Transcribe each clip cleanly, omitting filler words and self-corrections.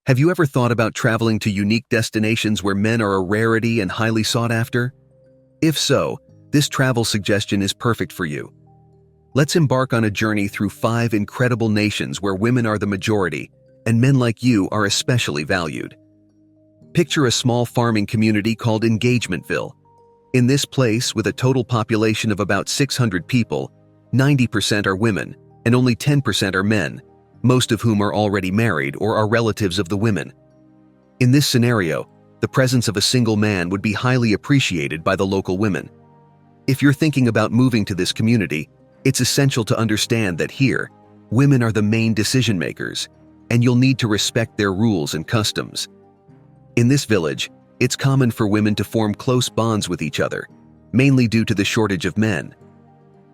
Have you ever thought about traveling to unique destinations where men are a rarity and highly sought after? If so, this travel suggestion is perfect for you. Let's embark on a journey through 5 incredible nations where women are the majority and men like you are especially valued. Picture a small farming community called Engagementville. In this place, with a total population of about 600 people, 90% are women and only 10% are men, most of whom are already married or are relatives of the women. In this scenario, the presence of a single man would be highly appreciated by the local women. If you're thinking about moving to this community, it's essential to understand that here, women are the main decision makers, and you'll need to respect their rules and customs. In this village, it's common for women to form close bonds with each other, mainly due to the shortage of men.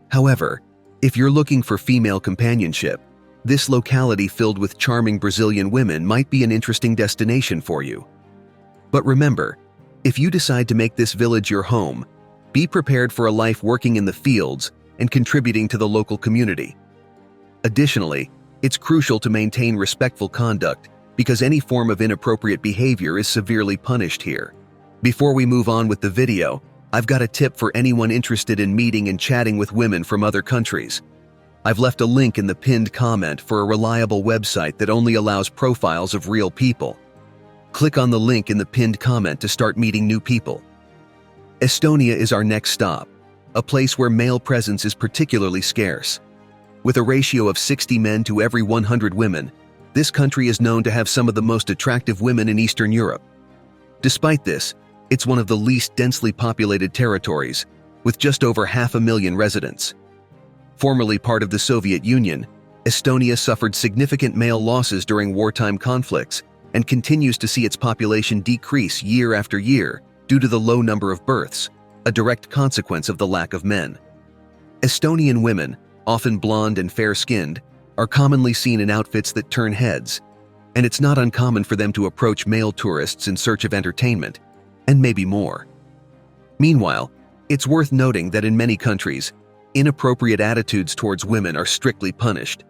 However, if you're looking for female companionship, this locality filled with charming Brazilian women might be an interesting destination for you. But remember, if you decide to make this village your home, be prepared for a life working in the fields and contributing to the local community. Additionally, it's crucial to maintain respectful conduct because any form of inappropriate behavior is severely punished here. Before we move on with the video, I've got a tip for anyone interested in meeting and chatting with women from other countries. I've left a link in the pinned comment for a reliable website that only allows profiles of real people. Click on the link in the pinned comment to start meeting new people. Estonia is our next stop, a place where male presence is particularly scarce. With a ratio of 60 men to every 100 women, this country is known to have some of the most attractive women in Eastern Europe. Despite this, it's one of the least densely populated territories, with just over 500,000 residents. Formerly part of the Soviet Union, Estonia suffered significant male losses during wartime conflicts and continues to see its population decrease year after year due to the low number of births, a direct consequence of the lack of men. Estonian women, often blonde and fair-skinned, are commonly seen in outfits that turn heads, and it's not uncommon for them to approach male tourists in search of entertainment, and maybe more. Meanwhile, it's worth noting that in many countries, inappropriate attitudes towards women are strictly punished.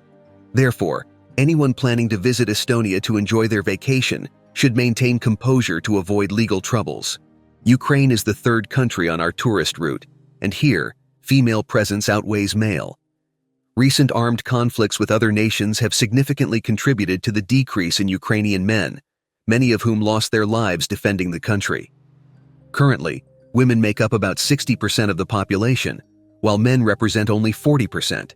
Therefore, anyone planning to visit Estonia to enjoy their vacation should maintain composure to avoid legal troubles. Ukraine is the 3rd country on our tourist route, and here, female presence outweighs male. Recent armed conflicts with other nations have significantly contributed to the decrease in Ukrainian men, many of whom lost their lives defending the country. Currently, women make up about 60% of the population, while men represent only 40%.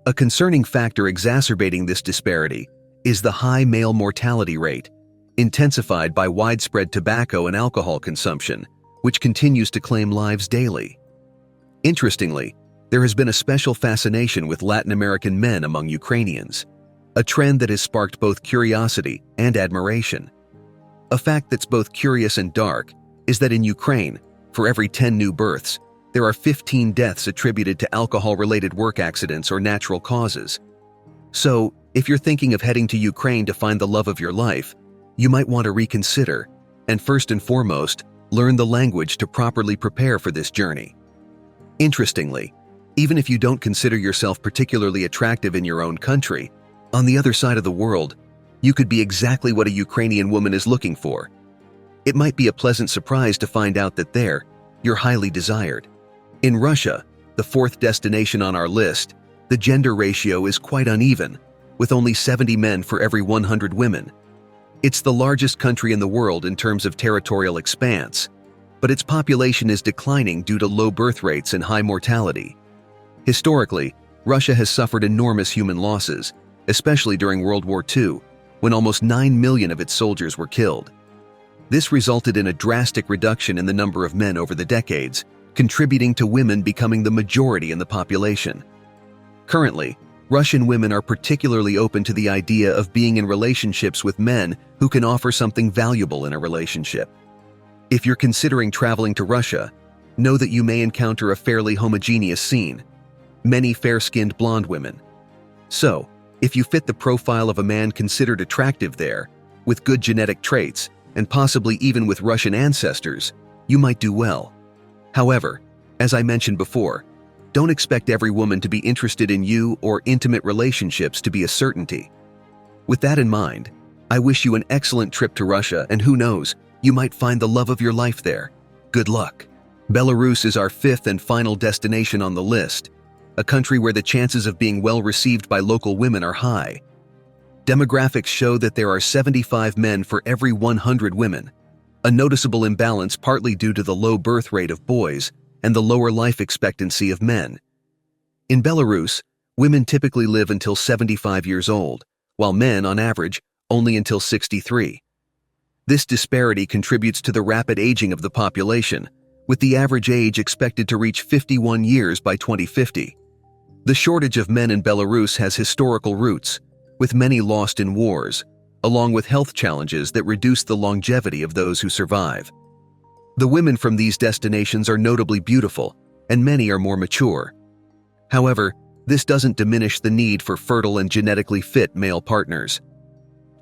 A concerning factor exacerbating this disparity is the high male mortality rate, intensified by widespread tobacco and alcohol consumption, which continues to claim lives daily. Interestingly, there has been a special fascination with Latin American men among Ukrainians, a trend that has sparked both curiosity and admiration. A fact that's both curious and dark is that in Ukraine, for every 10 new births, there are 15 deaths attributed to alcohol-related work accidents or natural causes. So, if you're thinking of heading to Ukraine to find the love of your life, you might want to reconsider, and first and foremost, learn the language to properly prepare for this journey. Interestingly, even if you don't consider yourself particularly attractive in your own country, on the other side of the world, you could be exactly what a Ukrainian woman is looking for. It might be a pleasant surprise to find out that there, you're highly desired. In Russia, the 4th destination on our list, the gender ratio is quite uneven, with only 70 men for every 100 women. It's the largest country in the world in terms of territorial expanse, but its population is declining due to low birth rates and high mortality. Historically, Russia has suffered enormous human losses, especially during World War II, when almost 9 million of its soldiers were killed. This resulted in a drastic reduction in the number of men over the decades, contributing to women becoming the majority in the population. Currently, Russian women are particularly open to the idea of being in relationships with men who can offer something valuable in a relationship. If you're considering traveling to Russia, know that you may encounter a fairly homogeneous scene, many fair-skinned blonde women. So, if you fit the profile of a man considered attractive there, with good genetic traits, and possibly even with Russian ancestors, you might do well. However, as I mentioned before, don't expect every woman to be interested in you or intimate relationships to be a certainty. With that in mind, I wish you an excellent trip to Russia, and who knows, you might find the love of your life there. Good luck. Belarus is our fifth and final destination on the list, a country where the chances of being well received by local women are high. Demographics show that there are 75 men for every 100 women, a noticeable imbalance partly due to the low birth rate of boys and the lower life expectancy of men. In Belarus, women typically live until 75 years old, while men, on average, only until 63. This disparity contributes to the rapid aging of the population, with the average age expected to reach 51 years by 2050. The shortage of men in Belarus has historical roots, with many lost in wars, along with health challenges that reduce the longevity of those who survive. The women from these destinations are notably beautiful, and many are more mature. However, this doesn't diminish the need for fertile and genetically fit male partners.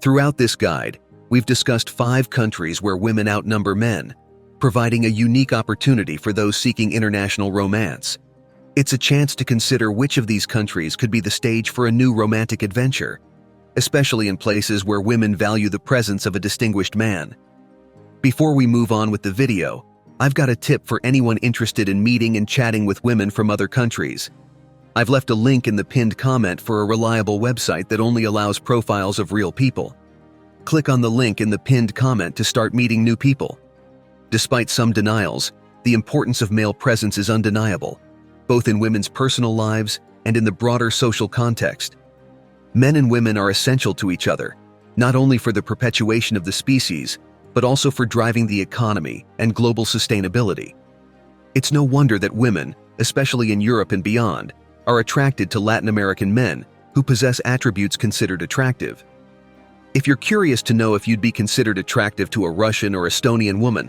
Throughout this guide, we've discussed 5 countries where women outnumber men, providing a unique opportunity for those seeking international romance. It's a chance to consider which of these countries could be the stage for a new romantic adventure, especially in places where women value the presence of a distinguished man. Before we move on with the video, I've got a tip for anyone interested in meeting and chatting with women from other countries. I've left a link in the pinned comment for a reliable website that only allows profiles of real people. Click on the link in the pinned comment to start meeting new people. Despite some denials, the importance of male presence is undeniable, both in women's personal lives and in the broader social context. Men and women are essential to each other, not only for the perpetuation of the species, but also for driving the economy and global sustainability. It's no wonder that women, especially in Europe and beyond, are attracted to Latin American men who possess attributes considered attractive. If you're curious to know if you'd be considered attractive to a Russian or Estonian woman,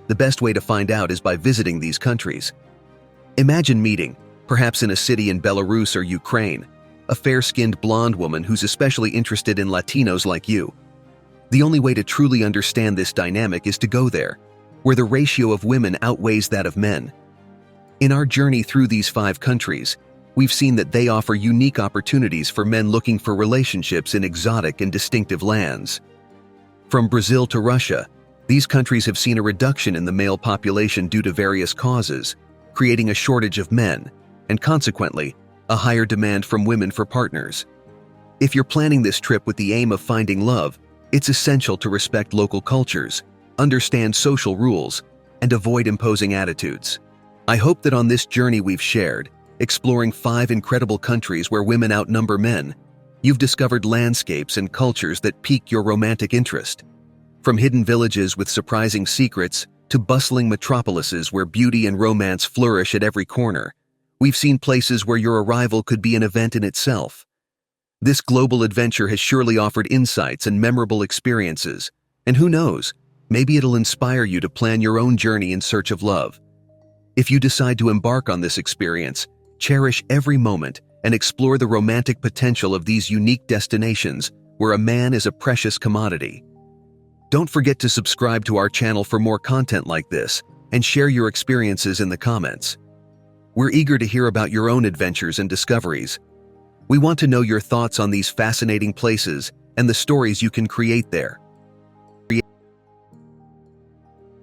the best way to find out is by visiting these countries. Imagine meeting, perhaps in a city in Belarus or Ukraine, a fair-skinned blonde woman who's especially interested in Latinos like you. The only way to truly understand this dynamic is to go there, where the ratio of women outweighs that of men. In our journey through these 5 countries, we've seen that they offer unique opportunities for men looking for relationships in exotic and distinctive lands. From Brazil to Russia, these countries have seen a reduction in the male population due to various causes, creating a shortage of men, and consequently, a higher demand from women for partners. If you're planning this trip with the aim of finding love, it's essential to respect local cultures, understand social rules, and avoid imposing attitudes. I hope that on this journey we've shared, exploring 5 incredible countries where women outnumber men, you've discovered landscapes and cultures that pique your romantic interest. From hidden villages with surprising secrets to bustling metropolises where beauty and romance flourish at every corner, we've seen places where your arrival could be an event in itself. This global adventure has surely offered insights and memorable experiences, and who knows, maybe it'll inspire you to plan your own journey in search of love. If you decide to embark on this experience, cherish every moment and explore the romantic potential of these unique destinations where a man is a precious commodity. Don't forget to subscribe to our channel for more content like this and share your experiences in the comments. We're eager to hear about your own adventures and discoveries. We want to know your thoughts on these fascinating places and the stories you can create there.